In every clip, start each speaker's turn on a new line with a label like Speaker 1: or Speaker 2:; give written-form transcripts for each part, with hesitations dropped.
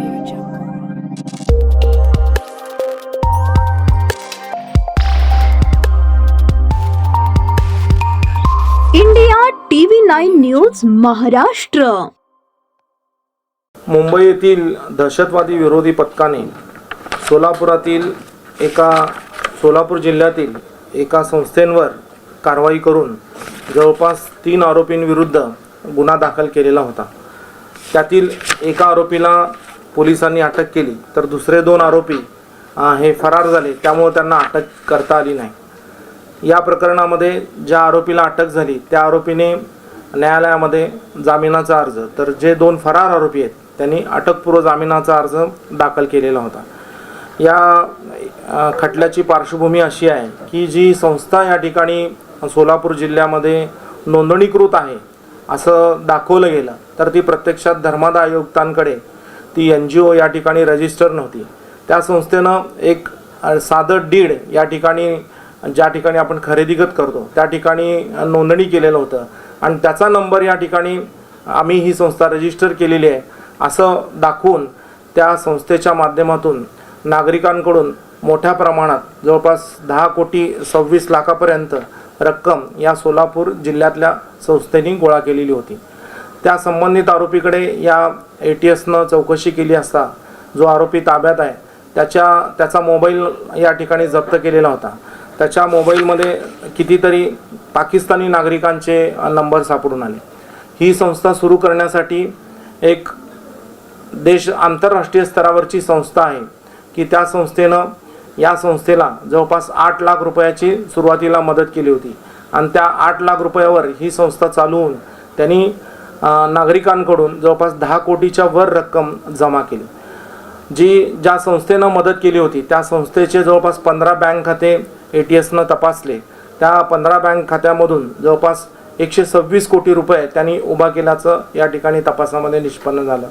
Speaker 1: Audio Jungle.
Speaker 2: India TV9 news Maharashtra.
Speaker 3: Mumbai येथील दहशतवादी विरोधी पथकाने सोलापूर जिल्ह्यातील एका संस्थेवर कारवाई करून जवळपास 3 आरोपींविरुद्ध गुन्हा दाखल केलेला होता. त्यातील एका आरोपीला पोलिसांनी अटक केली तर दुसरे 2 आरोपी हे फरार झाले, त्यामुळे त्यांना अटक करता आली नाही. या प्रकरणामध्ये ज्या आरोपीला अटक झाली त्या आरोपीने न्यायालयामध्ये जामिनाचा अर्ज, तर जे 2 फरार आरोपी आहेत त्यांनी अटकपूर्व जामिनाचा अर्ज दाखल केलेला होता. या खटल्याची पार्श्वभूमी अशी आहे की जी संस्था या ठिकाणी सोलापूर जिल्ह्यामध्ये नोंदणीकृत आहे असं दाखवलं गेलं, तर ती प्रत्यक्षात धर्मादाय आयुक्तांकडे ती NGO या ठिकाणी रजिस्टर नव्हती. त्या संस्थेनं एक साधं डीड या ठिकाणी, ज्या ठिकाणी आपण खरेदीगत करतो त्या ठिकाणी नोंदणी केलेलं होतं आणि त्याचा नंबर या ठिकाणी आम्ही ही संस्था रजिस्टर केलेली आहे असं दाखवून त्या संस्थेच्या माध्यमातून नागरिकांकडून मोठ्या प्रमाणात जवळपास 10 कोटी 26 लाखापर्यंत रक्कम या सोलापूर जिल्ह्यातल्या संस्थेने गोळा केलेली होती. त्या संबंधित आरोपीकडे या ATSनं चौकशी केली असता जो आरोपी ताब्यात आहे त्याचा मोबाईल या ठिकाणी जप्त केलेला होता. त्याच्या मोबाईलमध्ये कितीतरी पाकिस्तानी नागरिकांचे नंबर सापडून आले. ही संस्था सुरू करण्यासाठी एक आंतरराष्ट्रीय स्तरावरची संस्था आहे की त्या संस्थेनं या संस्थेला जवळपास 8 लाख रुपयाची सुरुवातीला मदत केली होती आणि त्या 8 लाख रुपयावर ही संस्था चालवून त्यांनी नागरिकांकडून जवळपास 10 कोटीच्या वर रक्कम जमा केली. ज्या संस्थेनं मदत केली होती त्या संस्थेचे जवळपास 15 बँक खाते ATSनं तपासले. त्या 15 बँक खात्यामधून जवळपास 126 कोटी रुपये त्यांनी उभा केल्याचं या ठिकाणी तपासामध्ये निष्पन्न झालं.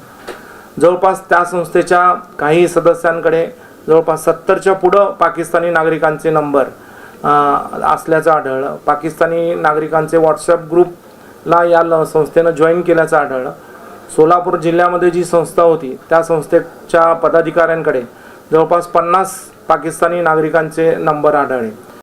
Speaker 3: जवळपास त्या संस्थेच्या काही सदस्यांकडे जवळपास 70च्या पुढं पाकिस्तानी नागरिकांचे नंबर असल्याचं आढळलं. पाकिस्तानी नागरिकांचे WhatsApp ग्रुपला या संस्थेनं जॉईन केल्याचं आढळलं. सोलापूर जिल्ह्यामध्ये जी संस्था होती त्या संस्थेच्या पदाधिकाऱ्यांकडे जवळपास 50 पाकिस्तानी नागरिकांचे नंबर आढळले.